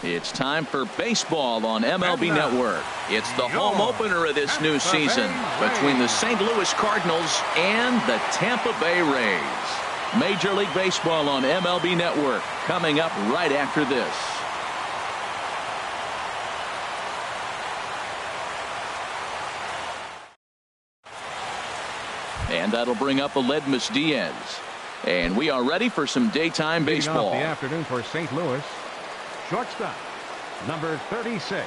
It's time for baseball on MLB Network. It's the home opener of this new season between the St. Louis Cardinals and the Tampa Bay Rays. Major League Baseball on MLB Network coming up right after this. And that'll bring up Aledmys Diaz. And we are ready for some daytime baseball. The afternoon for St. Louis. Shortstop, number 36.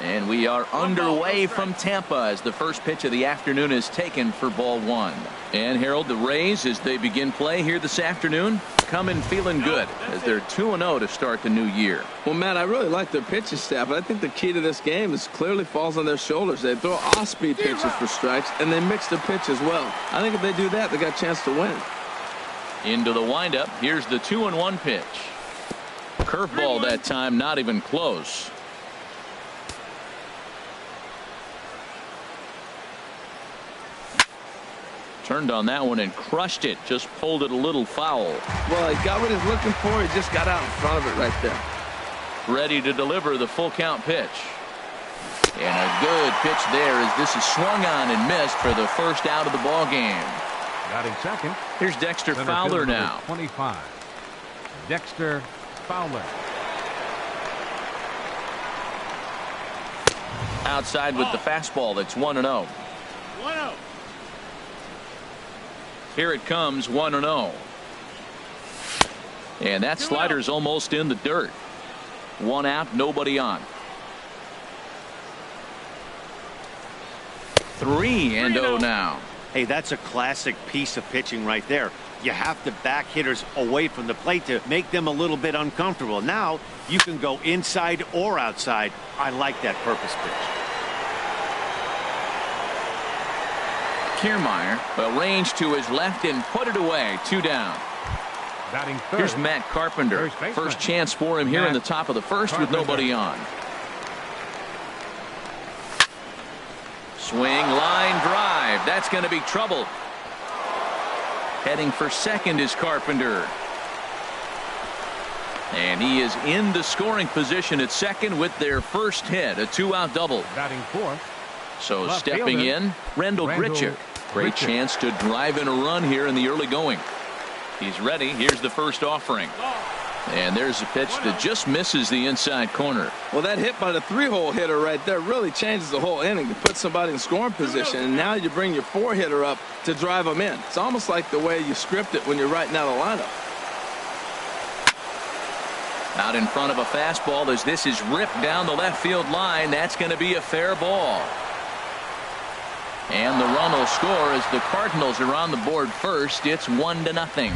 And we are underway from Tampa as the first pitch of the afternoon is taken for ball one. And Harold, the Rays, as they begin play here this afternoon, come in feeling good as they're 2-0 to start the new year. Well, Matt, I really like their pitching staff, but I think the key to this game is clearly falls on their shoulders. They throw off-speed pitches for strikes, and they mix the pitch as well. I think if they do that, they got a chance to win. Into the windup. Here's the 2-1 pitch. Curveball that time, not even close. Turned on that one and crushed it. Just pulled it a little foul. Well, he got what he's looking for. He just got out in front of it right there. Ready to deliver the full count pitch. And a good pitch there as this is swung on and missed for the first out of the ball game. Batting second. Here's Dexter Fowler now. 25. Dexter Fowler. Outside with the fastball. That's 1-0. 1-0. Here it comes, 1-0. And that slider's almost in the dirt. One out, nobody on. 3-0 now. Hey, that's a classic piece of pitching right there. You have to back hitters away from the plate to make them a little bit uncomfortable. Now you can go inside or outside. I like that purpose pitch. Kiermaier arranged to his left and put it away. 2 down. Batting third. Here's Matt Carpenter. First chance for him here in the top of the first with nobody on. Swing, line drive. That's going to be trouble. Heading for second is Carpenter. And he is in the scoring position at second with their first hit, a 2-out double. Batting fourth. So Left stepping fielder, in, Rendell Grichuk. Great chance to drive in a run here in the early going. He's ready. Here's the first offering. And there's a pitch that just misses the inside corner. Well, that hit by the 3-hole hitter right there really changes the whole inning. You put somebody in scoring position, and now you bring your 4-hitter up to drive them in. It's almost like the way you script it when you're writing out a lineup. Out in front of a fastball as this is ripped down the left field line. That's going to be a fair ball. And the run will score as the Cardinals are on the board first. It's 1-0.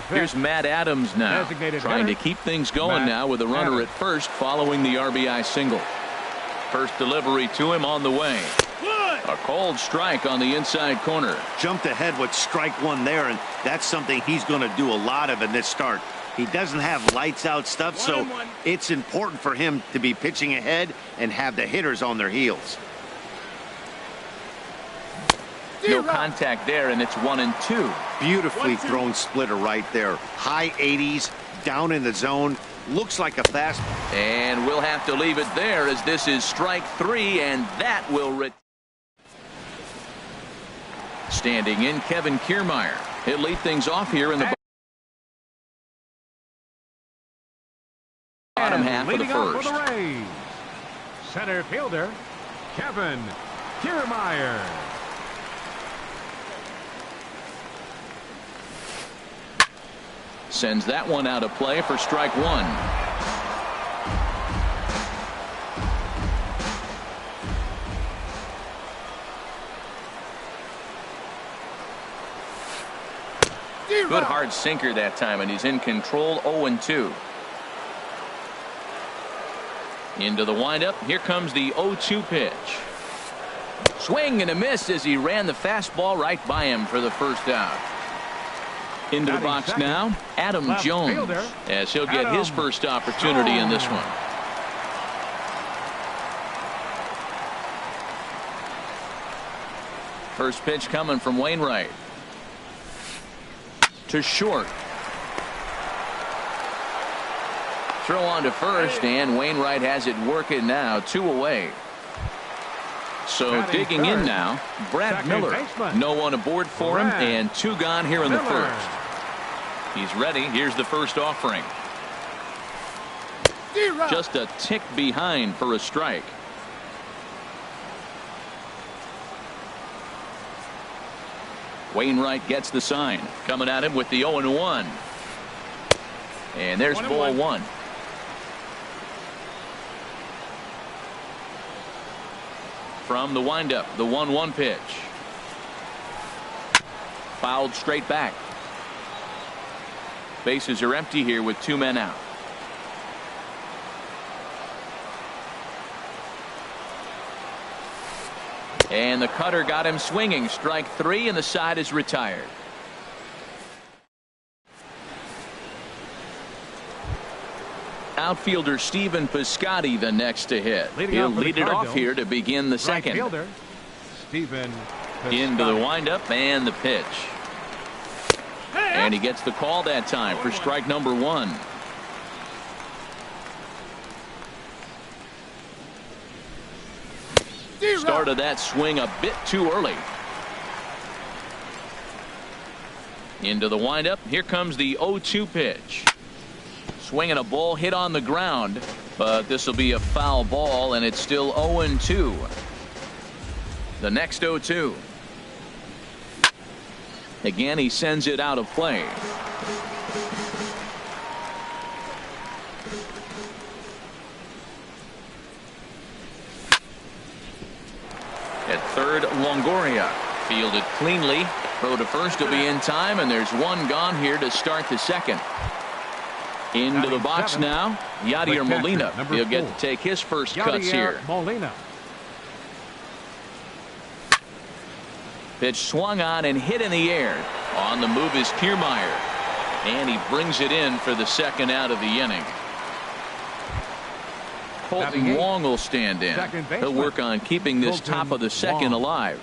Here's Matt Adams now, trying to keep things going now with a runner at first following the RBI single. First delivery to him on the way. A cold strike on the inside corner. Jumped ahead with strike one there, and that's something he's going to do a lot of in this start. He doesn't have lights out stuff, so it's important for him to be pitching ahead and have the hitters on their heels. No contact there, and it's 1-2. Beautifully thrown splitter right there. High 80s, down in the zone. Looks like a fastball. And we'll have to leave it there as this is strike 3, and that will standing in Kevin Kiermaier. He'll lead things off here in the bottom half of the first. For the Rays, center fielder Kevin Kiermaier. Sends that one out of play for strike 1. Good hard sinker that time, and he's in control. 0-2. Into the windup. Here comes the 0-2 pitch. Swing and a miss as he ran the fastball right by him for the first out. Into the box now, Adam Jones, as he'll get his first opportunity in this one. First pitch coming from Wainwright. To short. Throw on to first, and Wainwright has it working now. 2 away. So digging in now, Brad Miller. No one aboard for him, and 2 gone here in the first. He's ready. Here's the first offering. Just a tick behind for a strike. Wainwright gets the sign. Coming at him with the 0-1. And there's ball 1. From the windup, the 1-1 pitch. Fouled straight back. Bases are empty here with 2 men out. And the cutter got him swinging. Strike 3, and the side is retired. Outfielder Stephen Piscotty the next to hit. He'll lead it off here to begin the second. Stephen into the windup and the pitch. And he gets the call that time for strike number 1. Started that swing a bit too early. Into the windup. Here comes the 0-2 pitch. Swinging a ball hit on the ground, but this will be a foul ball, and it's still 0-2. The next 0-2. Again, he sends it out of play. At third, Longoria fielded cleanly. Throw to first will be in time, and there's 1 gone here to start the second. Into the box now, Yadier Molina. He'll get to take his first cuts here. Pitch swung on and hit in the air. On the move is Kiermaier. And he brings it in for the second out of the inning. Colton Wong will stand in. He'll work on keeping this top of the second alive.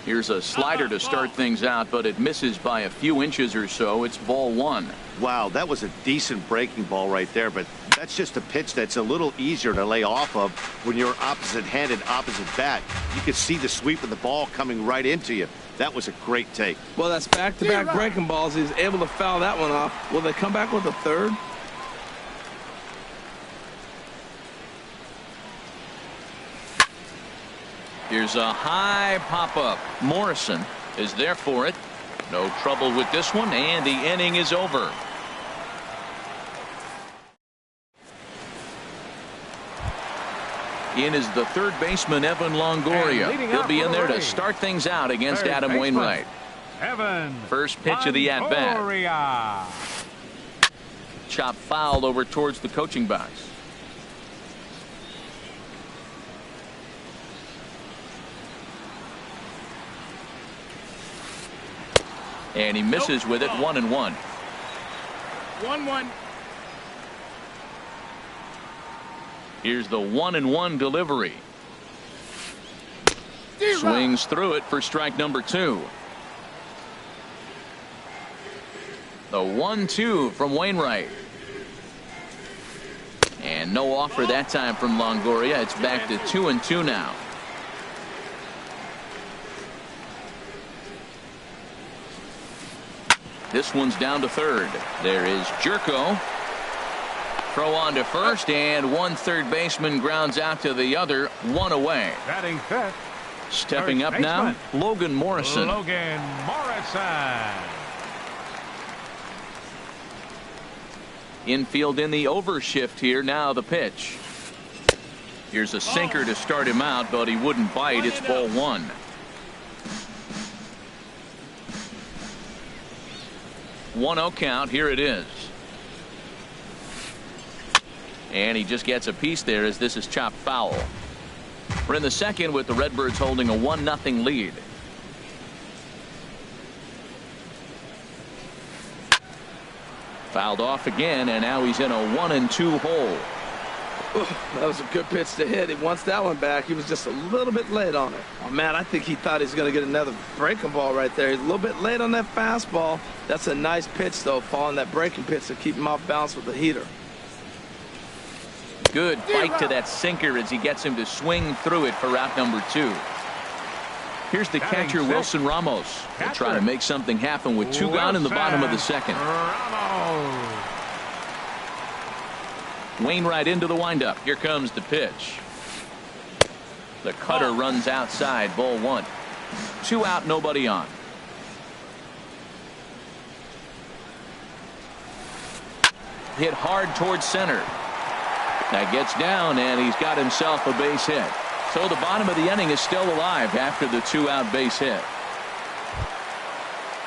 Here's a slider to start things out, but it misses by a few inches or so. It's ball 1. Wow, that was a decent breaking ball right there, but that's just a pitch that's a little easier to lay off of when you're opposite-handed, opposite bat. You could see the sweep of the ball coming right into you. That was a great take. Well, that's back-to-back breaking balls. He's able to foul that one off. Will they come back with a third? Here's a high pop-up. Morrison is there for it. No trouble with this one, and the inning is over. In is the third baseman, Evan Longoria. He'll be in there to start things out against Adam Wainwright. First pitch of the at-bat. Chop fouled over towards the coaching box. And he misses with it. 1-1. 1-1. Here's the 1-1 delivery. Swings through it for strike number 2. The 1-2 from Wainwright. And no offer that time from Longoria. It's back to 2-2 now. This one's down to third. There is Jerko. Throw on to first, and one third baseman grounds out to the other. 1 away. Batting fifth. Stepping up now, Logan Morrison. Logan Morrison. Infield in the overshift here. Now the pitch. Here's a sinker to start him out, but he wouldn't bite. It's ball 1. One-0 count. Here it is. And he just gets a piece there as this is chopped foul. We're in the second with the Redbirds holding a 1-0 lead. Fouled off again, and now he's in a 1-2 hole. That was a good pitch to hit. He wants that one back. He was just a little bit late on it. Oh, man, I think he thought he was going to get another breaking ball right there. He's a little bit late on that fastball. That's a nice pitch, though, following that breaking pitch to keep him off balance with the heater. Good fight to that sinker as he gets him to swing through it for out number 2. Here's the catcher, Wilson Ramos. He'll try to make something happen with 2 gone in the bottom of the second. Wainwright into the windup. Here comes the pitch. The cutter runs outside. Ball 1. 2 out, nobody on. Hit hard towards center. That gets down, and he's got himself a base hit. So the bottom of the inning is still alive after the 2-out base hit.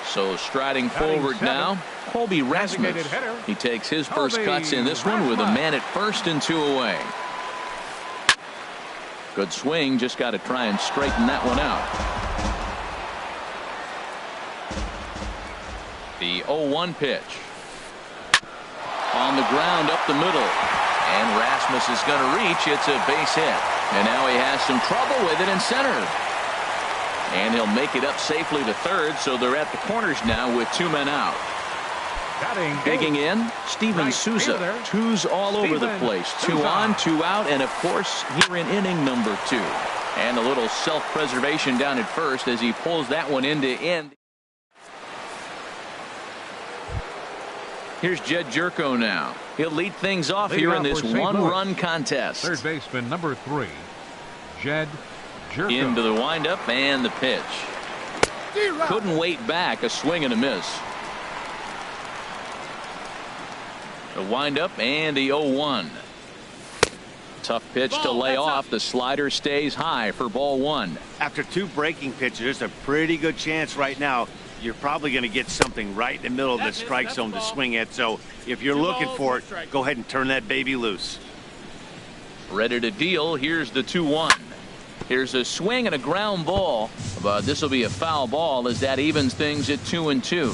So striding forward now, Colby Rasmus. He takes his first cuts in this one with a man at first and 2 away. Good swing, just got to try and straighten that one out. The 0-1 pitch. On the ground up the middle. And Rasmus is going to reach. It's a base hit. And now he has some trouble with it in center. And he'll make it up safely to third, so they're at the corners now with 2 men out. Digging in, Steven Souza. 2s all over the place. 2 on, 2 out, and of course here in inning number 2. And a little self-preservation down at first as he pulls that one end to end. Here's Jed Jerko now. He'll lead things off here in this 1-run contest. Third baseman number 3, Jed Jerko. Into the windup and the pitch. Couldn't wait back. A swing and a miss. The windup and the 0-1. Tough pitch to lay off. The slider stays high for ball 1. After 2 breaking pitches, there's a pretty good chance right now you're probably going to get something right in the middle of the strike zone to swing at. So if you're looking for it, go ahead and turn that baby loose. Ready to deal. Here's the 2-1. Here's a swing and a ground ball, but this will be a foul ball as that evens things at 2-2.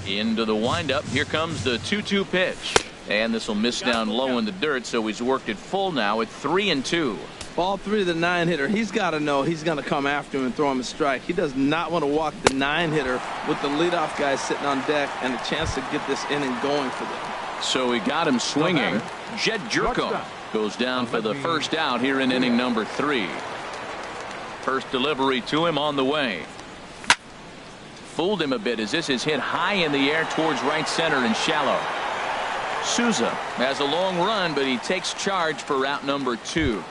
Into the windup. Here comes the 2-2 pitch, and this will miss down low in the dirt, so he's worked it full now at 3-2. Ball 3 to the 9-hitter. He's got to know he's going to come after him and throw him a strike. He does not want to walk the 9-hitter with the leadoff guy sitting on deck and a chance to get this inning going for them. So he got him swinging. Jed Jerko goes down for the first out here in inning number 3. First delivery to him on the way. Fooled him a bit as this is hit high in the air towards right center and shallow. Souza has a long run, but he takes charge for out number 2.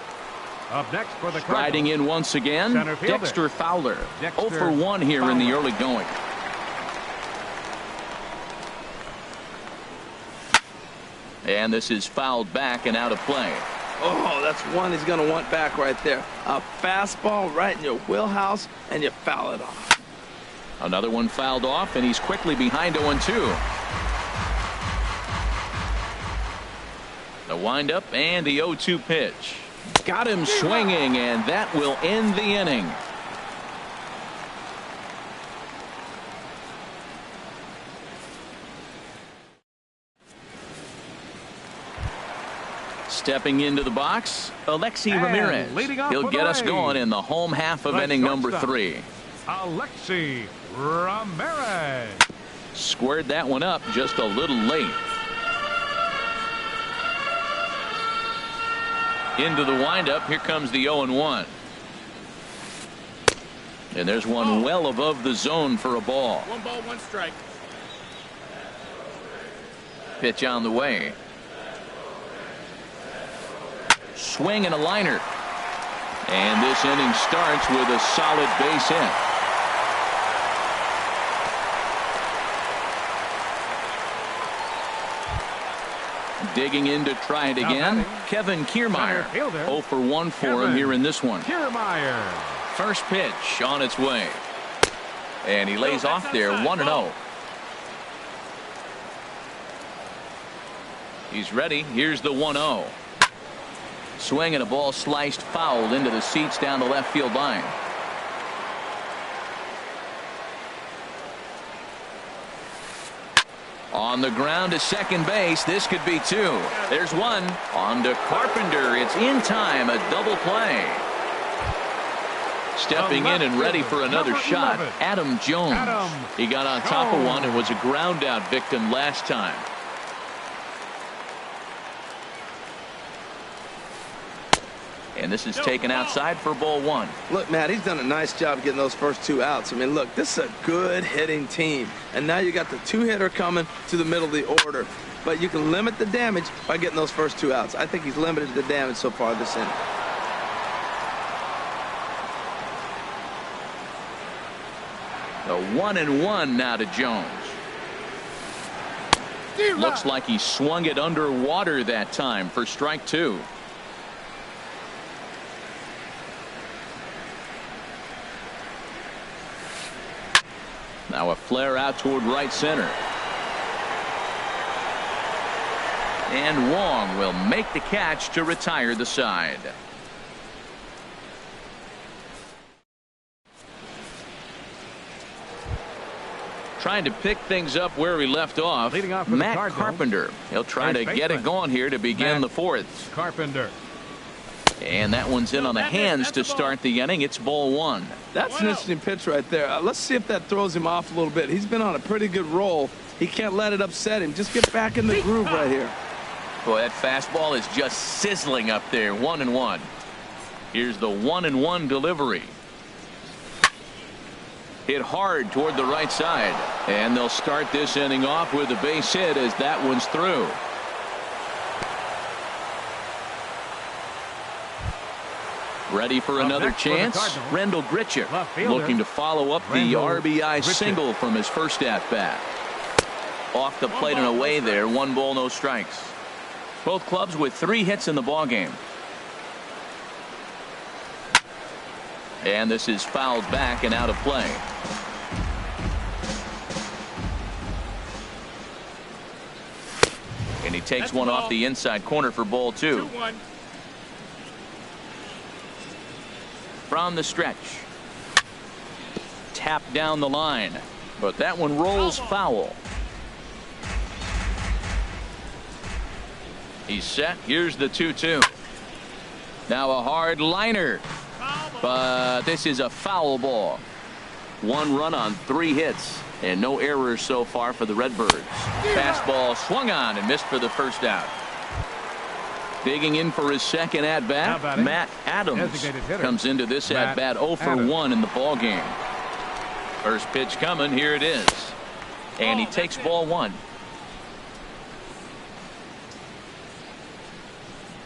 Up next for the Striding in once again, Dexter Fowler. 0 for 1 here in the early going. And this is fouled back and out of play. Oh, that's one he's going to want back right there. A fastball right in your wheelhouse, and you foul it off. Another one fouled off, and he's quickly behind 0-2. The windup and the 0-2 pitch. Got him swinging, and that will end the inning. Stepping into the box, Alexi Ramirez. He'll get us going in the home half of inning number 3. Alexi Ramirez. Squared that one up just a little late. Into the windup. Here comes the 0-1. And there's one well above the zone for a ball. 1 ball, 1 strike. Pitch on the way. Swing and a liner. And this inning starts with a solid base hit. Digging in to try it again. Kevin Kiermaier. 0 for 1 for him here in this one. Kiermaier. First pitch on its way. And he lays off there 1-0. He's ready. Here's the 1-0. Swing and a ball sliced foul into the seats down the left field line. On the ground to second base. This could be two. There's one. On to Carpenter. It's in time. A double play. Stepping in and ready for another shot, Adam Jones. He got on top of one and was a ground out victim last time. And this is taken outside for ball one. Look, Matt, he's done a nice job getting those first two outs. I mean, look, this is a good hitting team. And now you got the two-hitter coming to the middle of the order. But you can limit the damage by getting those first two outs. I think he's limited the damage so far this inning. The 1-1 now to Jones. Looks like he swung it underwater that time for strike two. Now a flare out toward right center. And Wong will make the catch to retire the side. Trying to pick things up where we left off. Matt Carpenter. He'll try to get it going here to begin the fourth. Carpenter. And that one's in on the hands to start the inning. It's ball one. That's an interesting pitch right there. Let's see if that throws him off a little bit. He's been on a pretty good roll. He can't let it upset him. Just get back in the groove right here. Boy, that fastball is just sizzling up there. 1-1. Here's the 1-1 delivery. Hit hard toward the right side. And they'll start this inning off with a base hit as that one's through. Ready for another chance. Rendell Gritcher looking to follow up the RBI single from his first at-bat. Off the plate and away there. 1 ball, no strikes. Both clubs with 3 hits in the ballgame. And this is fouled back and out of play. And he takes one off the inside corner for ball 2. From the stretch. Tap down the line. But that one rolls foul. He's set. Here's the 2-2. Now a hard liner. But this is a foul ball. 1 run on 3 hits. And no errors so far for the Redbirds. Fastball swung on and missed for the first out. Digging in for his second at-bat, Matt Adams comes into this at-bat 0 for 1 in the ballgame. First pitch coming. Here it is. And he takes ball 1.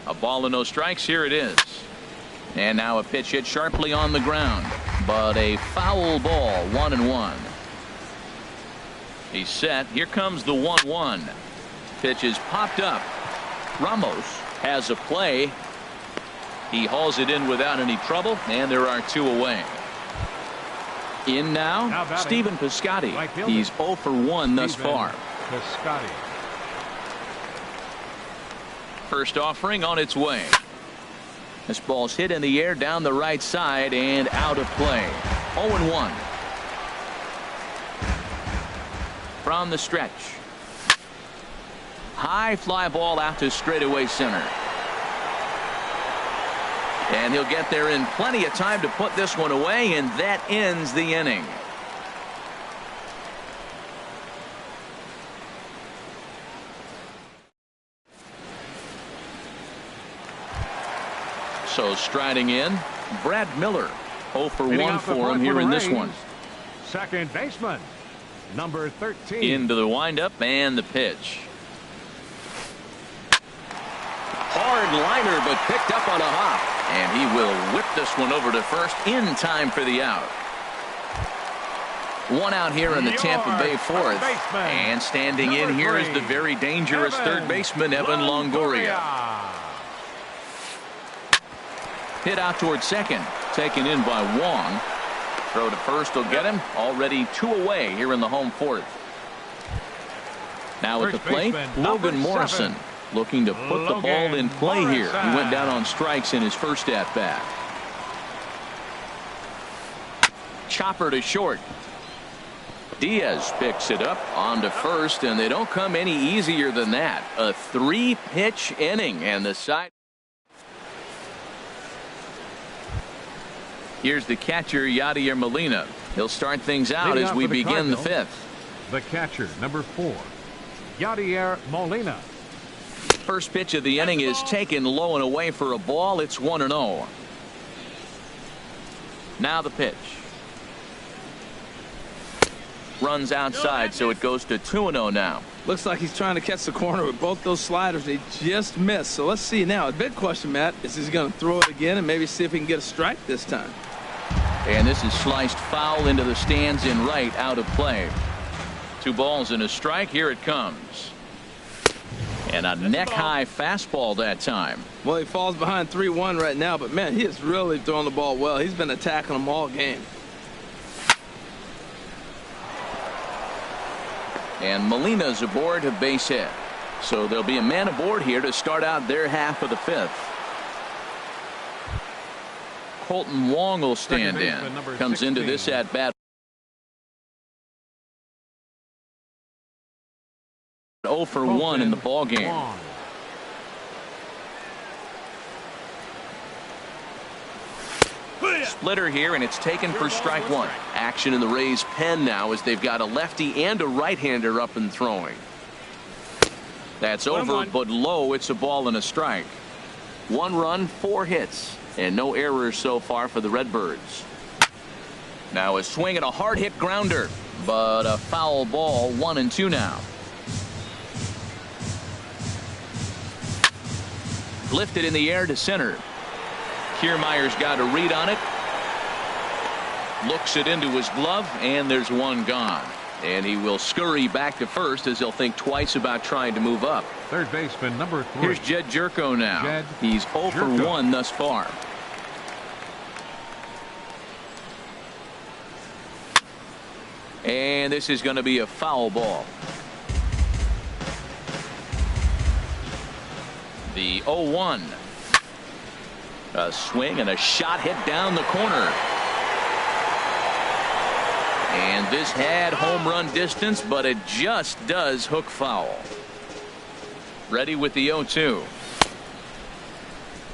A ball and no strikes. Here it is. And now a pitch hit sharply on the ground. But a foul ball. 1-1. He's set. Here comes the 1-1. Pitch is popped up. Ramos has a play. He hauls it in without any trouble, and there are 2 away. In now Stephen Piscotty. He's 0 for 1 thus far. Piscotty. First offering on its way. This ball's hit in the air down the right side and out of play. 0-1. From the stretch. High fly ball out to straightaway center. And he'll get there in plenty of time to put this one away, and that ends the inning. So striding in, Brad Miller. 0 for 1 for him here in this one. Second baseman, number 13. Into the windup and the pitch. Hard liner, but picked up on a hop. And he will whip this one over to first in time for the out. 1 out here in the Tampa Bay fourth. And standing in here is the very dangerous third baseman, Evan Longoria. Hit out towards second. Taken in by Wong. Throw to first will get him. Already 2 away here in the home fourth. Now at the plate, Logan Morrison. Looking to put the ball in play here. He went down on strikes in his first at-bat. Chopper to short. Diaz picks it up on to first, and they don't come any easier than that. A 3-pitch inning, and the side. Here's the catcher, Yadier Molina. He'll start things out as we begin the 5th. The catcher, number 4, Yadier Molina. First pitch of the inning is taken low and away for a ball. It's 1-0. Now the pitch. Runs outside, so it goes to 2-0 now. Looks like he's trying to catch the corner with both those sliders. They just missed. So let's see now. A big question, Matt, is he going to throw it again and maybe see if he can get a strike this time? And this is sliced foul into the stands in right, out of play. 2 balls and a strike. Here it comes. And a neck-high fastball that time. Well, he falls behind 3-1 right now, but, man, he is really throwing the ball well. He's been attacking them all game. And Molina's aboard a base hit. So there'll be a man aboard here to start out their half of the 5th. Colton Wong will stand in. Comes into this at bat. 0 for 1 in the ball game. Splitter here, and it's taken for strike 1. Action in the Rays' pen now as they've got a lefty and a right-hander up and throwing. That's over, but low. It's a ball and a strike. 1 run, 4 hits, and no errors so far for the Redbirds. Now a swing and a hard hit grounder, but a foul ball. 1-2 now. Lifted in the air to center. Kiermaier's got a read on it. Looks it into his glove, and there's 1 gone. And he will scurry back to first as he'll think twice about trying to move up. Third baseman, number 3. Here's Jed Jerko now. He's 0 for 1 thus far. And this is going to be a foul ball. The 0-1. A swing and a shot hit down the corner. And this had home run distance, but it just does hook foul. Ready with the 0-2.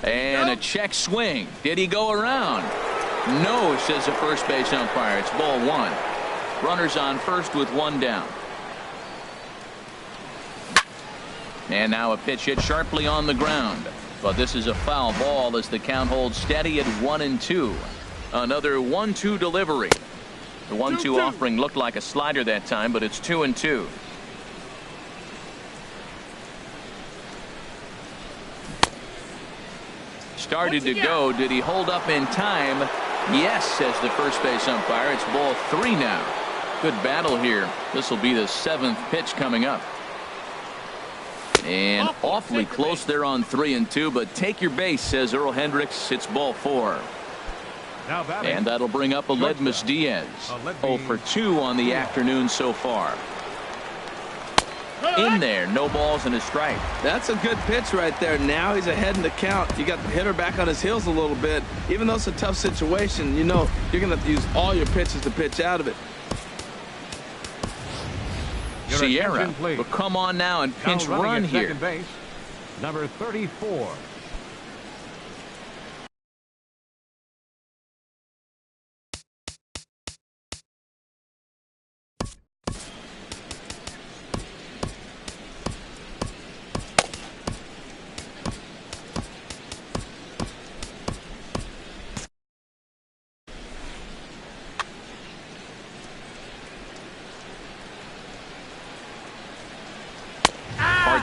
And a check swing. Did he go around? No, says the first base umpire. It's ball 1. Runners on first with 1 down. And now a pitch hit sharply on the ground. But this is a foul ball as the count holds steady at 1-2. Another 1-2 delivery. The 1-2 offering looked like a slider that time, but it's 2-2. Started to go. Did he hold up in time? Yes, says the first base umpire. It's ball 3 now. Good battle here. This will be the 7th pitch coming up. And awfully close there on 3-2, but take your base, says Earl Hendricks. It's ball 4. And that'll bring up Aledmus Diaz. 0 for 2 on the afternoon so far. In there, no balls and a strike. That's a good pitch right there. Now he's ahead in the count. You got the hitter back on his heels a little bit. Even though it's a tough situation, you know you're going to have to use all your pitches to pitch out of it. Sierra will come on now and pinch run here. Base, number 34.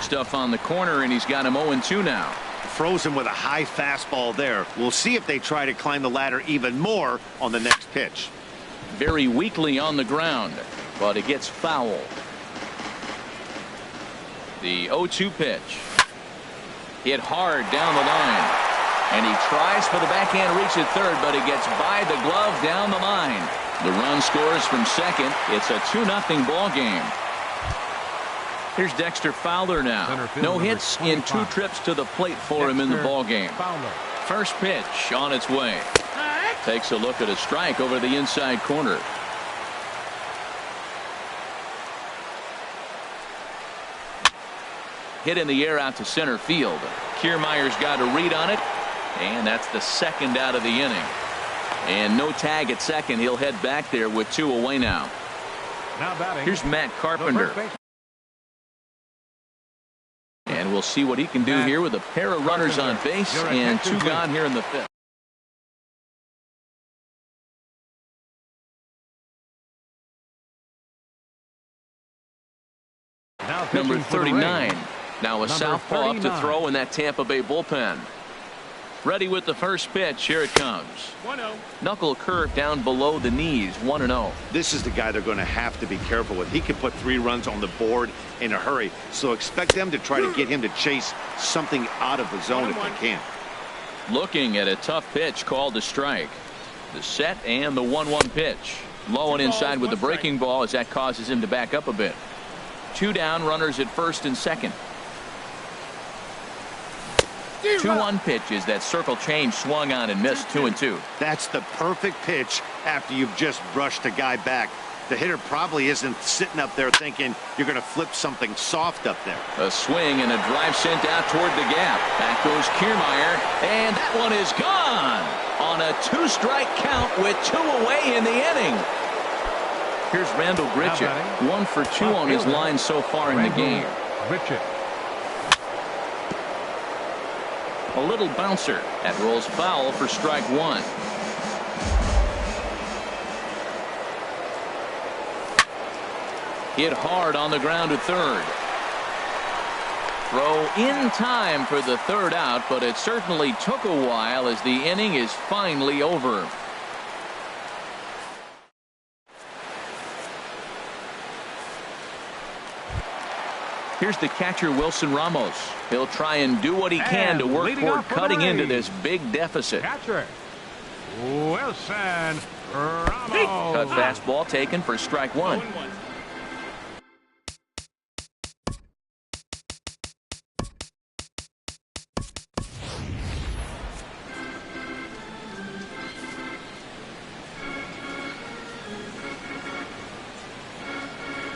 Stuff on the corner, and he's got him 0-2 now. Frozen with a high fastball there. We'll see if they try to climb the ladder even more on the next pitch. Very weakly on the ground, but it gets foul. The 0-2 pitch. Hit hard down the line. And he tries for the backhand reach at third, but it gets by the glove down the line. The run scores from second. It's a 2-0 ball game. Here's Dexter Fowler now. No hits in 2 trips to the plate for him in the ball game. First pitch on its way. Takes a look at a strike over the inside corner. hit in the air out to center field. Kiermaier's got a read on it, and that's the second out of the inning. And no tag at second. He'll head back there with 2 away now. Now batting. Here's Matt Carpenter. And we'll see what he can do here with a pair of runners on base and 2 gone here in the 5th. Number 39. Now a southpaw up to throw in that Tampa Bay bullpen. Ready with the first pitch. Here it comes. 1-0. Knuckle curve down below the knees. 1-0. This is the guy they're going to have to be careful with. He can put 3 runs on the board in a hurry, so expect them to try to get him to chase something out of the zone if they can. Looking at a tough pitch called a strike. The set and the 1-1 pitch. Low and inside with the breaking ball as that causes him to back up a bit. 2 down, runners at first and second. 2-1 pitch is that circle change swung on and missed. 2-2. That's the perfect pitch after you've just brushed a guy back. The hitter probably isn't sitting up there thinking you're going to flip something soft up there. A swing and a drive sent out toward the gap. Back goes Kiermaier, and that one is gone on a 2-strike count with 2 away in the inning. Here's Randall Grichuk, 1 for 2 on his line so far in the game. A little bouncer that rolls foul for strike 1. Hit hard on the ground to third. Throw in time for the 3rd out, but it certainly took a while as the inning is finally over. Here's the catcher, Wilson Ramos. He'll try and do what he can to work toward cutting into this big deficit. Catcher Wilson Ramos. Cut fastball taken for strike 1.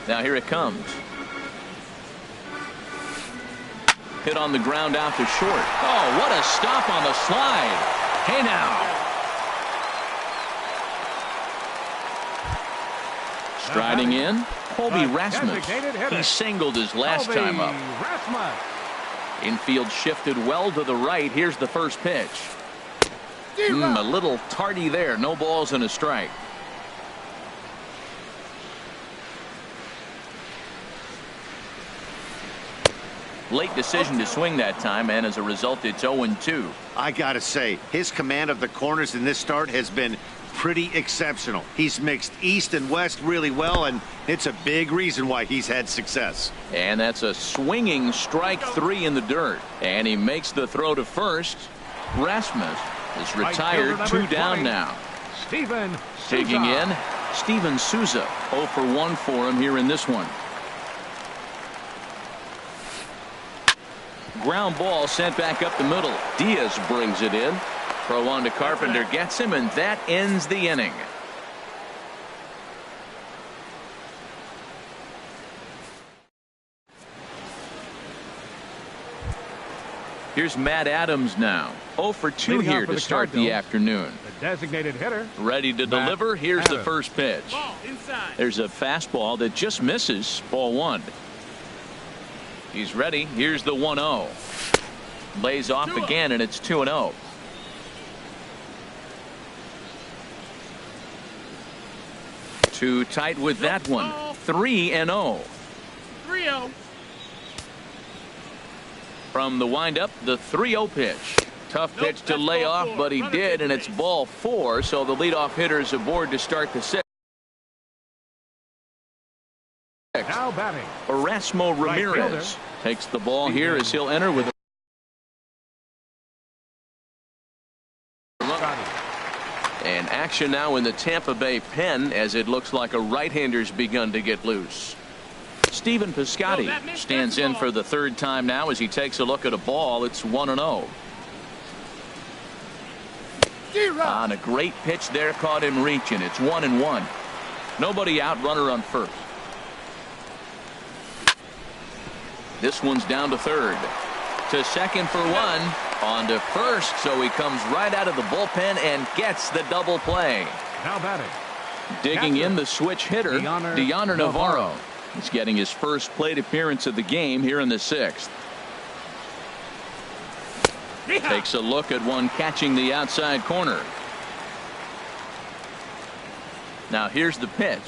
Now here it comes. Hit on the ground out to short. Oh, what a stop on the slide. Hey now. Striding in, Colby Rasmus. He singled his last time up. Infield shifted well to the right. Here's the first pitch. A little tardy there. No balls and a strike. Late decision to swing that time, and as a result, it's 0-2. I got to say, his command of the corners in this start has been pretty exceptional. He's mixed east and west really well, and it's a big reason why he's had success. And that's a swinging strike 3 in the dirt. And he makes the throw to first. Rasmus is retired, 2 down now. Digging in, Steven Souza. 0 for 1 for him here in this one. Ground ball sent back up the middle. Diaz brings it in. Throw on to Carpenter, gets him, and that ends the inning. Here's Matt Adams now. 0 for 2 here to start the afternoon. The designated hitter. Ready to deliver. Here's the first pitch. There's a fastball that just misses. Ball 1. He's ready. Here's the 1-0. Lays off again, and it's 2-0. Too tight with that one. 3-0. 3-0. From the windup, the 3-0 pitch. Tough pitch to lay off, but he did, and it's ball 4. So the leadoff hitter is aboard to start the 6th. Now batting, Erasmo Ramirez takes the ball here as he'll enter with and action now in the Tampa Bay pen as it looks like a right-hander's begun to get loose. Stephen Piscotty stands in for the 3rd time now as he takes a look at a ball. It's 1-0. On a great pitch there, caught him reaching. It's 1-1. Nobody out, runner on first. This one's down to third. To second for one. On to first, so he comes right out of the bullpen and gets the double play. Now batting. Digging in the switch hitter, Deoner Navarro. He's getting his first plate appearance of the game here in the 6th. Takes a look at one catching the outside corner. Now here's the pitch.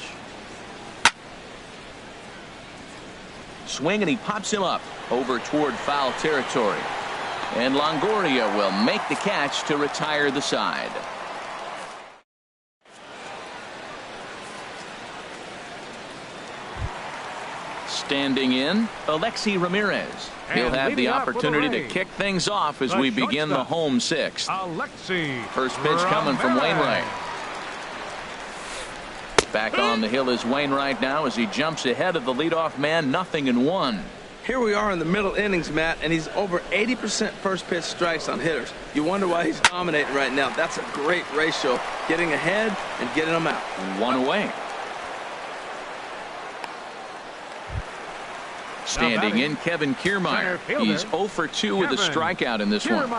Swing, and he pops him up over toward foul territory. And Longoria will make the catch to retire the side. Standing in, Alexi Ramirez. He'll have the opportunity to kick things off as we begin the home 6th. First pitch coming from Wainwright. Back on the hill is Wainwright now as he jumps ahead of the leadoff man, 0-1. Here we are in the middle innings, Matt, and he's over 80% first pitch strikes on hitters. You wonder why he's dominating right now. That's a great ratio, getting ahead and getting them out. One away. Standing in, Kevin Kiermaier. He's 0 for 2 with a strikeout in this one.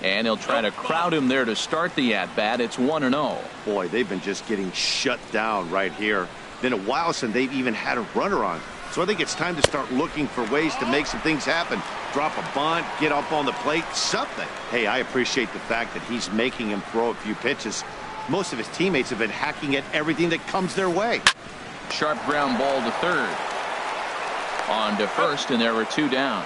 And he'll try to crowd him there to start the at-bat. It's 1-0. Boy, they've been just getting shut down right here. Been a while since they've even had a runner on. So I think it's time to start looking for ways to make some things happen. Drop a bunt, get up on the plate, something. Hey, I appreciate the fact that he's making him throw a few pitches. Most of his teammates have been hacking at everything that comes their way. Sharp ground ball to third. On to first, and there were 2 down.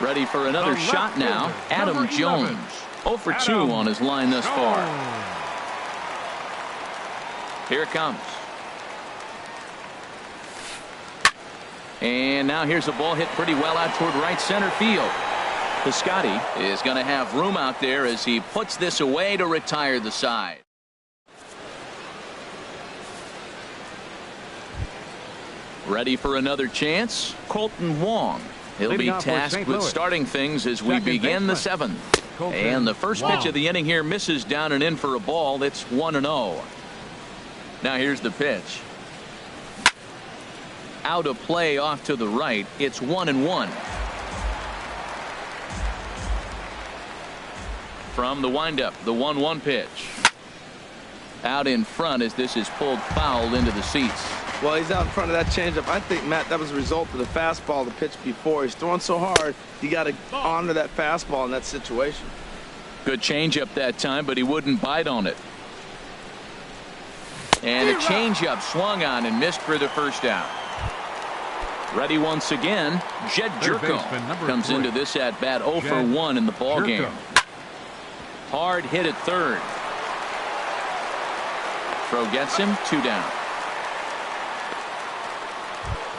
Ready for another shot now, Adam Jones. 0 for 2 on his line thus far. Here it comes. And now here's a ball hit pretty well out toward right center field. Piscotty is going to have room out there as he puts this away to retire the side. Ready for another chance, Colton Wong. He'll be tasked with starting things as we begin the 7th. And the first pitch of the inning here misses down and in for a ball. It's 1-0. Now here's the pitch. Out of play off to the right. It's 1-1. From the windup, the 1-1 pitch. Out in front as this is pulled foul into the seats. Well, he's out in front of that changeup. I think, Matt, that was a result of the fastball, the pitch before. He's throwing so hard, you got to honor that fastball in that situation. Good changeup that time, but he wouldn't bite on it. And a changeup swung on and missed for the first out. Ready once again, Jed Jerko comes into this at bat 0 for 1 in the ball game. Hard hit at third. Throw gets him, 2 down.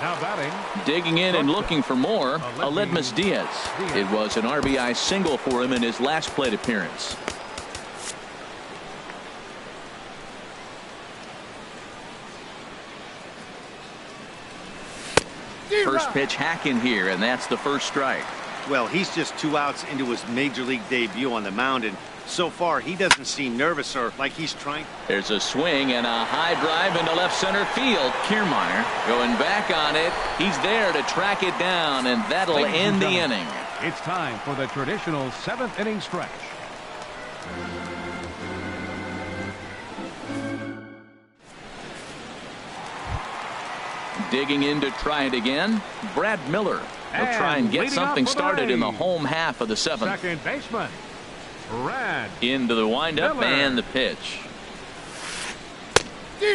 Now batting. Digging in and looking for more, Aledmus Diaz. It was an RBI single for him in his last plate appearance. First pitch hacking here, and that's the first strike. Well, he's just 2 outs into his major league debut on the mound, and so far he doesn't seem nervous or like he's trying. There's a swing and a high drive into left center field. Kiermaier going back on it. He's there to track it down, and that'll end the inning. It's time for the traditional 7th inning stretch. Digging in to try it again, Brad Miller. He'll try and get something started in the home half of the 7th. Second baseman, Brad into the windup Miller. And the pitch.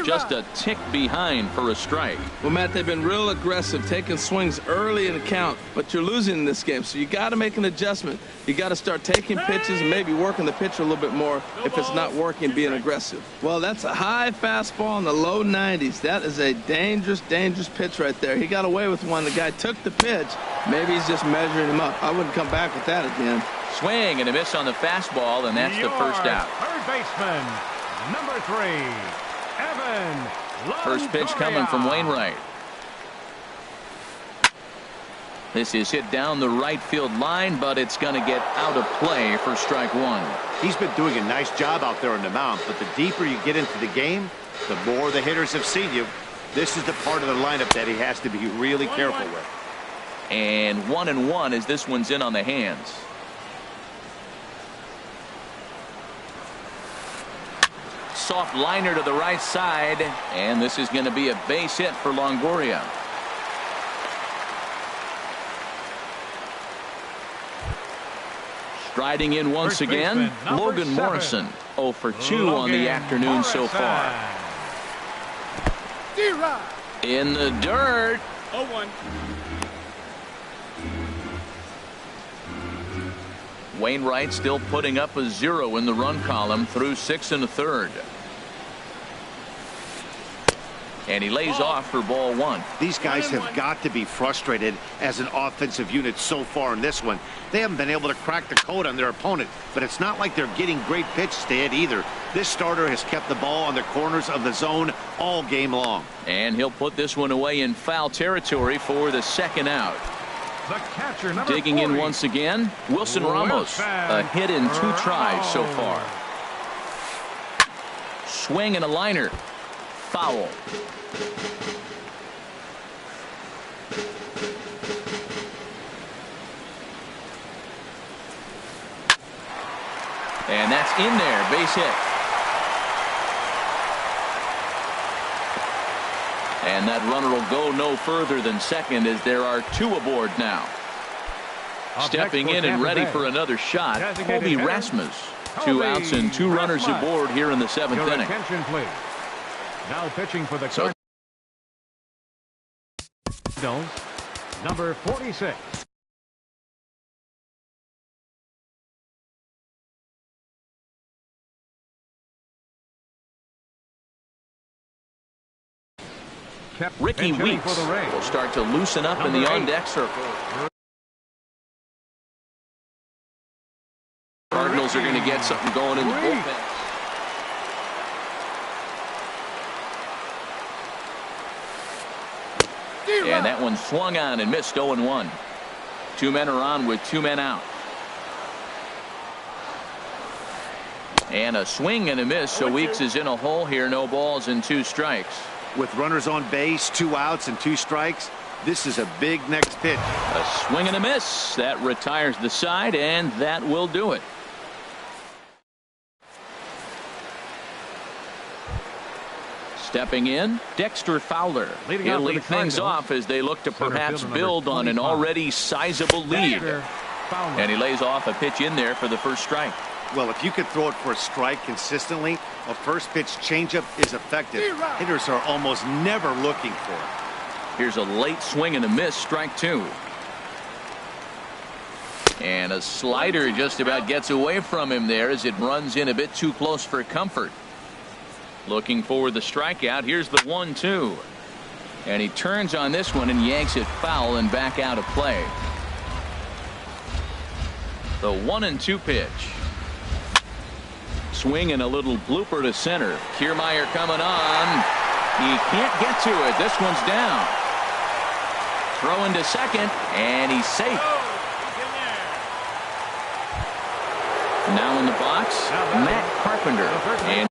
Just a tick behind for a strike. Well, Matt, they've been real aggressive, taking swings early in the count, but you're losing in this game, so you got to make an adjustment. You got to start taking pitches and maybe working the pitcher a little bit more if it's not working, being aggressive. Well, that's a high fastball in the low 90s. That is a dangerous, dangerous pitch right there. He got away with one. The guy took the pitch. Maybe he's just measuring him up. I wouldn't come back with that again. Swing and a miss on the fastball, and that's the first out. Third baseman, number 3. First pitch coming from Wainwright. This is hit down the right field line, but it's going to get out of play for strike one. He's been doing a nice job out there on the mound, but the deeper you get into the game, the more the hitters have seen you. This is the part of the lineup that he has to be really careful with. And 1-1 as this one's in on the hands. Soft liner to the right side, and this is going to be a base hit for Longoria. Striding in once again, Logan Morrison. 0 for 2 on the afternoon so far. In the dirt. 0-1. Wainwright still putting up a 0 in the run column through 6 1/3. And he lays off for ball one. These guys have got to be frustrated as an offensive unit so far in this one. They haven't been able to crack the code on their opponent, but it's not like they're getting great pitches to hit either. This starter has kept the ball on the corners of the zone all game long. And he'll put this one away in foul territory for the second out. The catcher, digging 40. in once again, Wilson Ramos. A hit in 2 tries so far. Swing and a liner. Foul. And that's in there, base hit. And that runner will go no further than second as there are 2 aboard now. Stepping in and ready for another shot, Colby Rasmus. 2 outs and 2 runners aboard here in the 7th inning. Attention, please. Now pitching for the Cardinals, number 46. Ricky Weeks will start to loosen up in the on-deck circle. Cardinals are going to get something going in the bullpen. And that one swung on and missed. 0-1. 2 men are on with 2 men out. And a swing and a miss, so Weeks is in a hole here. No balls and 2 strikes. With runners on base, 2 outs and 2 strikes, this is a big next pitch. A swing and a miss. That retires the side, and that will do it. Stepping in, Dexter Fowler. He'll lead things off as they look to perhaps build on an already sizable lead. And he lays off a pitch in there for the first strike. Well, if you could throw it for a strike consistently, a first pitch changeup is effective. Hitters are almost never looking for it. Here's a late swing and a miss, strike 2. And a slider just about gets away from him there as it runs in a bit too close for comfort. Looking for the strikeout. Here's the 1-2. And he turns on this one and yanks it foul and back out of play. The 1-2 pitch. Swing and a little blooper to center. Kiermaier coming on. He can't get to it. This one's down. Throw into second, and he's safe. Now in the box, Matt Carpenter. And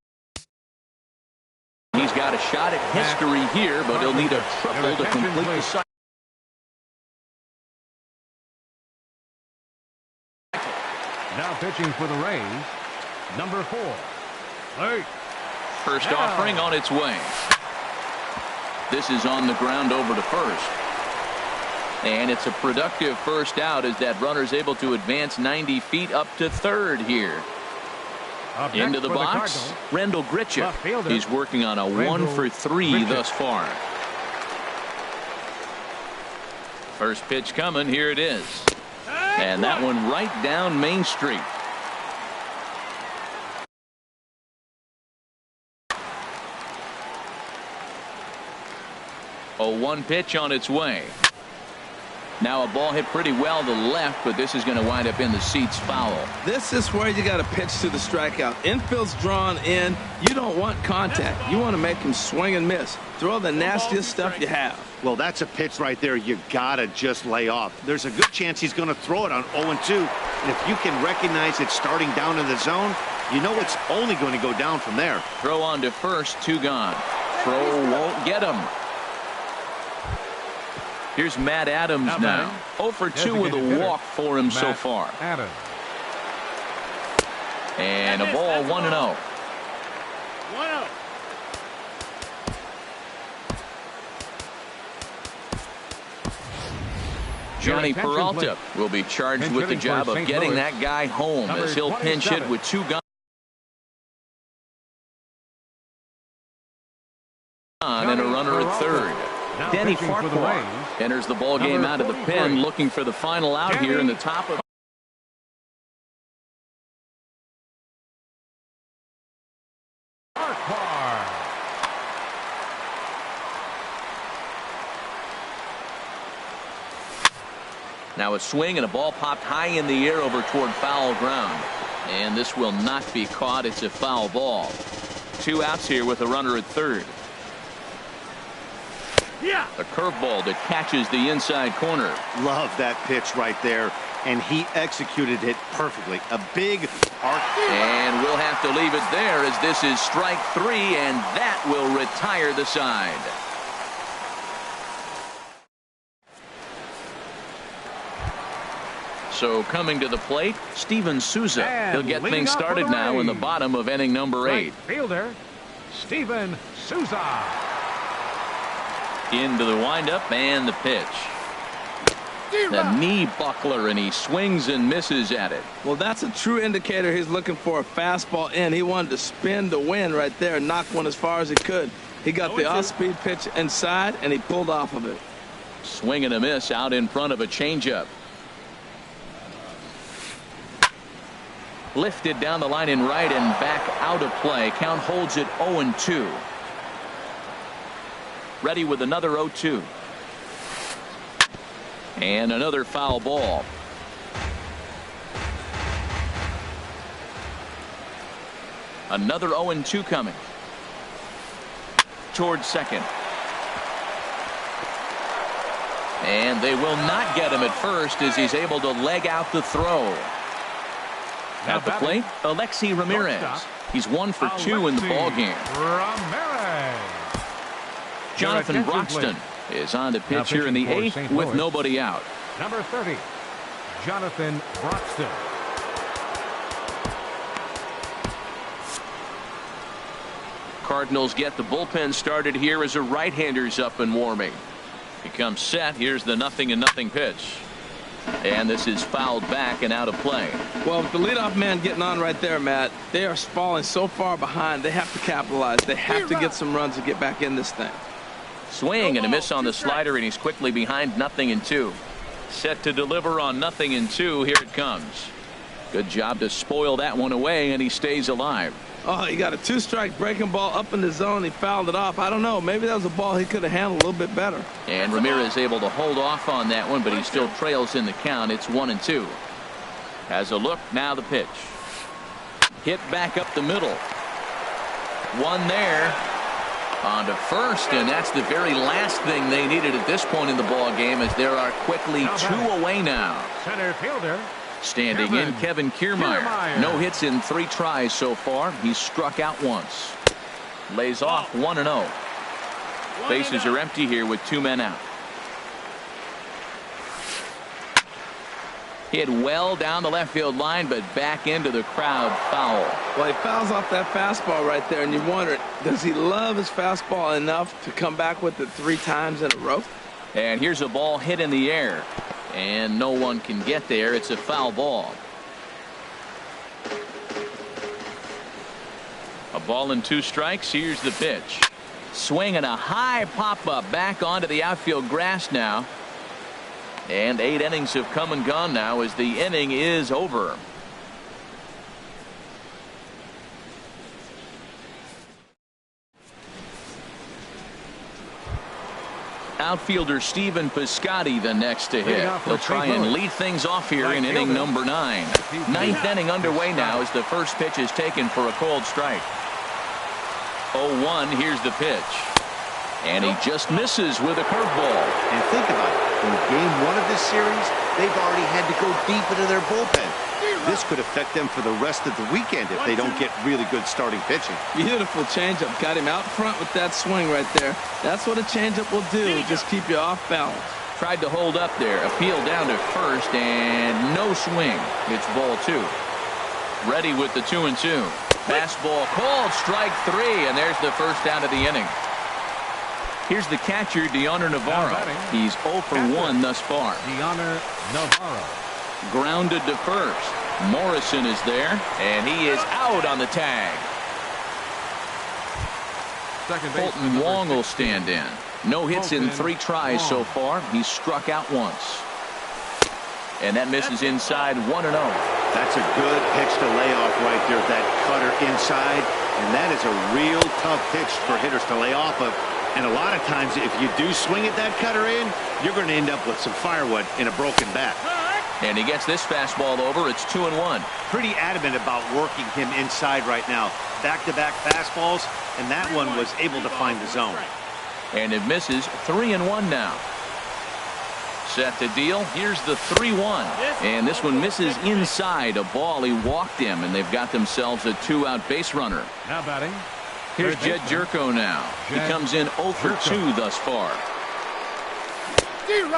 he's got a shot at history here, but he'll need a triple to complete the cycle. Now pitching for the Rays, number 4. First offering on its way. This is on the ground over to first. And it's a productive first out as that runner's able to advance 90 feet up to third here. Into the box, Rendell Grichuk. He's working on a 1 for 3 thus far. First pitch coming, here it is. And that one right down Main Street. A 1 pitch on its way. Now a ball hit pretty well to the left, but this is going to wind up in the seats foul. This is where you got to pitch to the strikeout. Infield's drawn in. You don't want contact. You want to make him swing and miss. Throw the nastiest stuff you have. Well, that's a pitch right there you got to just lay off. There's a good chance he's going to throw it on 0-2. And if you can recognize it starting down in the zone, you know it's only going to go down from there. Throw on to first, 2 gone. Throw won't get him. Here's Matt Adams now. 0 for 2 with a walk for him so far. Adams. And a ball 1-0. 1-0. Johnny Peralta will be charged with the job of getting that guy home as he'll pinch hit with 2 guns and a runner at third. Denny Farquhar enters the ball game out of the pen, looking for the final out here in the top of. Now a swing and a ball popped high in the air over toward foul ground. And this will not be caught. It's a foul ball. 2 outs here with a runner at third. A curveball that catches the inside corner. Love that pitch right there. And he executed it perfectly. A big arc. And we'll have to leave it there as this is strike 3, and that will retire the side. So coming to the plate, Steven Souza. He'll get things started now in the bottom of inning number 8. Fielder, Steven Souza. Into the windup and the pitch. The knee buckler, and he swings and misses at it. Well, that's a true indicator he's looking for a fastball in. He wanted to spin the wind right there and knock one as far as he could. He got the off-speed pitch inside, and he pulled off of it. Swing and a miss out in front of a changeup. Lifted down the line in right and back out of play. Count holds it 0-2. Ready with another 0-2. And another foul ball. Another 0-2 coming. Towards second. And they will not get him at first as he's able to leg out the throw. At the plate, Alexi Ramirez. He's 1 for 2 in the ball game. Jonathan Broxton is on to pitch here in the 8th with nobody out. Number 30, Jonathan Broxton. Cardinals get the bullpen started here as a right-hander's up and warming. He comes set. Here's the 0-0 pitch. And this is fouled back and out of play. Well, with the leadoff man getting on right there, Matt, they are falling so far behind. They have to capitalize. They have to get some runs to get back in this thing. Swing and a miss on the slider, and he's quickly behind 0-2. Set to deliver on 0-2. Here it comes. Good job to spoil that one away, and he stays alive. Oh, he got a 2-strike breaking ball up in the zone. He fouled it off. I don't know. Maybe that was a ball he could have handled a little bit better. And Ramirez able to hold off on that one, but he still trails in the count. It's 1-2. Has a look. Now the pitch. Hit back up the middle. One there. On to first, and that's the very last thing they needed at this point in the ball game, as there are quickly 2 away now. Center fielder. Standing in, Kevin Kiermaier. No hits in 3 tries so far. He's struck out once. Lays off 1-0. Bases are empty here with 2 men out. Hit well down the left field line, but back into the crowd, foul. Well, he fouls off that fastball right there, and you wonder, does he love his fastball enough to come back with it 3 times in a row? And here's a ball hit in the air, and no one can get there. It's a foul ball. A ball and 2 strikes. Here's the pitch. Swing and a high pop-up back onto the outfield grass now. And 8 innings have come and gone now as the inning is over. Outfielder Steven Piscotty the next to hit. He'll try and lead things off here in inning number 9. Ninth inning underway now as the first pitch is taken for a cold strike. 0-1, here's the pitch. And he just misses with a curveball. And think about it. In game 1 of this series, they've already had to go deep into their bullpen. This could affect them for the rest of the weekend if they don't get really good starting pitching. Beautiful changeup. Got him out front with that swing right there. That's what a changeup will do. Just keep you off balance. Tried to hold up there. Appeal down to first and no swing. It's ball 2. Ready with the 2-2. Fastball called, strike 3, and there's the first out of the inning. Here's the catcher, Deoner Navarro. He's 0 for 1 thus far. Deoner Navarro. Grounded to first. Morrison is there, and he is out on the tag. Colton Wong will stand in. No hits in 3 tries so far. He's struck out once. And that misses inside 1-0. That's a good pitch to lay off right there. That cutter inside. And that is a real tough pitch for hitters to lay off of. And a lot of times, if you do swing at that cutter in, you're going to end up with some firewood in a broken bat. And he gets this fastball over. It's 2-1. Pretty adamant about working him inside right now. Back-to-back fastballs, and that one was able to find the zone. And it misses. 3-1 now. Set to deal. Here's the 3-1. And this one misses inside. A ball he walked him, and they've got themselves a 2-out base runner. Now batting. Here's Jed Jerko now. He comes in 0 for 2 thus far.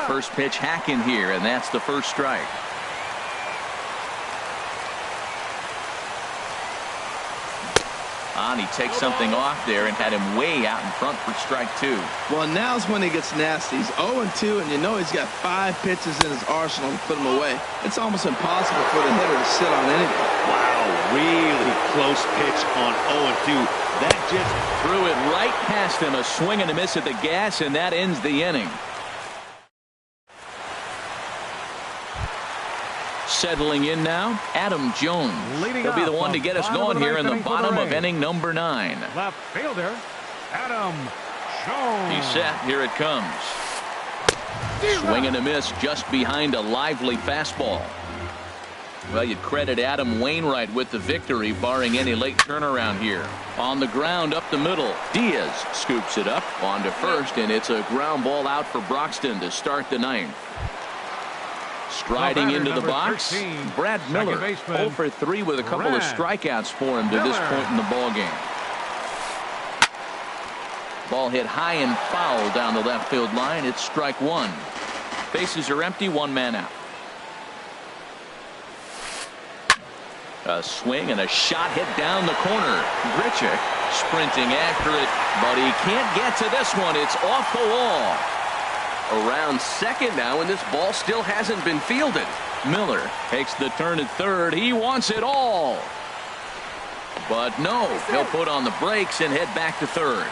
First pitch hacking here, and that's the first strike. He takes something off there and had him way out in front for strike 2. Well, now's when he gets nasty. He's 0-2, and you know he's got 5 pitches in his arsenal to put him away. It's almost impossible for the hitter to sit on anything. Wow, really close pitch on 0-2. That just threw it right past him. A swing and a miss at the gas, and that ends the inning. Settling in now, Adam Jones. He'll be the one to get us going here in the bottom of inning number 9. Left fielder, Adam Jones. He's set. Here it comes. Swing and a miss just behind a lively fastball. Well, you'd credit Adam Wainwright with the victory, barring any late turnaround here. On the ground up the middle, Diaz scoops it up onto first, and it's a ground ball out for Broxton to start the 9th. Striding into the box, 13, Brad Miller, 0 for 3 with a couple of strikeouts for him to this point in the ballgame. Ball hit high and foul down the left field line. It's strike 1. Bases are empty, 1 man out. A swing and a shot hit down the corner. Grichuk sprinting after it, but he can't get to this one. It's off the wall. Around second now, and this ball still hasn't been fielded. Miller takes the turn at third. He wants it all. But no, he'll put on the brakes and head back to third.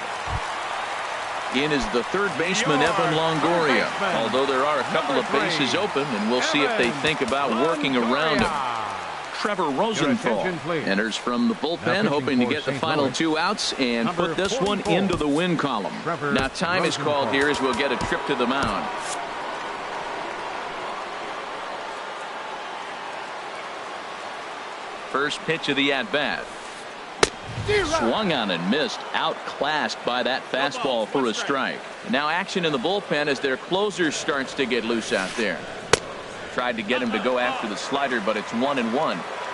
In is the third baseman, Evan Longoria. Although there are a couple of bases open, and we'll see if they think about working around him. Trevor Rosenthal enters from the bullpen, hoping to get the final 2 outs and put this one into the win column. Now time is called here as we'll get a trip to the mound. First pitch of the at-bat. Swung on and missed, outclassed by that fastball for a strike. Now action in the bullpen as their closer starts to get loose out there. Tried to get him to go after the slider, but it's 1-1.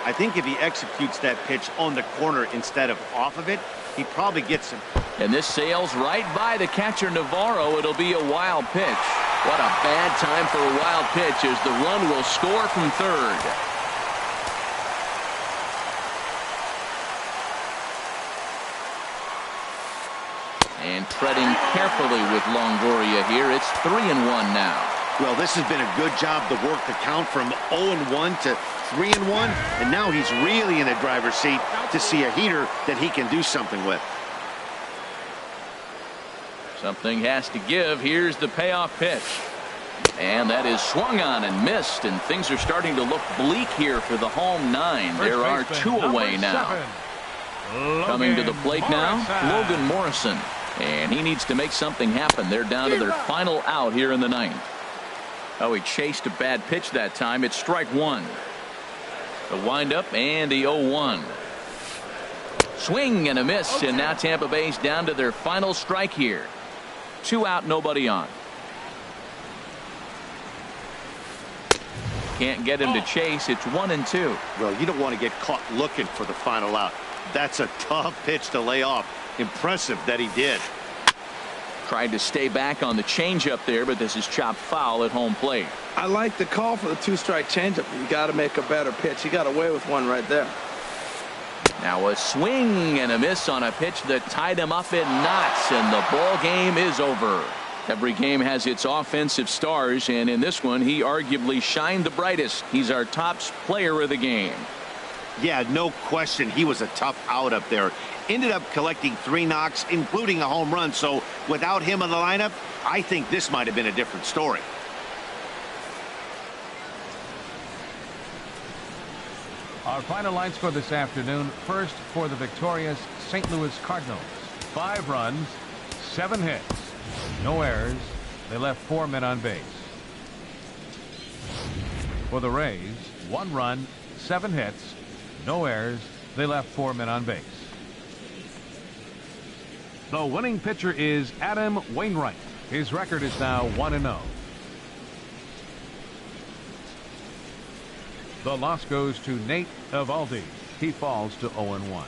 I think if he executes that pitch on the corner instead of off of it, he probably gets him. And this sails right by the catcher Navarro. It'll be a wild pitch. What a bad time for a wild pitch as the run will score from third. And treading carefully with Longoria here. It's 3-1 now. Well, this has been a good job to work the count from 0-1 to 3-1, and now he's really in the driver's seat to see a heater that he can do something with. Something has to give. Here's the payoff pitch. And that is swung on and missed, and things are starting to look bleak here for the home 9. There are 2 away now. Coming to the plate now, Logan Morrison. And he needs to make something happen. They're down to their final out here in the ninth. Oh, he chased a bad pitch that time. It's strike one. The windup and the 0-1. Swing and a miss, and now Tampa Bay's down to their final strike here. 2 out, nobody on. Can't get him to chase. It's 1-2. Well, you don't want to get caught looking for the final out. That's a tough pitch to lay off. Impressive that he did. Tried to stay back on the changeup there, but this is chopped foul at home plate. I like the call for the 2-strike changeup. You got to make a better pitch. He got away with one right there. Now a swing and a miss on a pitch that tied him up in knots, and the ball game is over. Every game has its offensive stars, and in this one he arguably shined the brightest. He's our top player of the game. Yeah, no question. He was a tough out up there. Ended up collecting 3 knocks, including a home run. So without him in the lineup, I think this might have been a different story. Our final lines for this afternoon. First, for the victorious St. Louis Cardinals. 5 runs, 7 hits, no errors. They left 4 men on base. For the Rays, 1 run, 7 hits, no errors. They left 4 men on base. The winning pitcher is Adam Wainwright. His record is now 1-0. The loss goes to Nate Eovaldi. He falls to 0-1.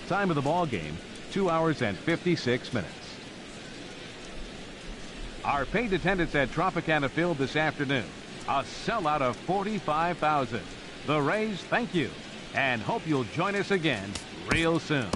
Time of the ball game, 2 hours and 56 minutes. Our paid attendance at Tropicana Field this afternoon, a sellout of 45,000. The Rays thank you and hope you'll join us again real soon.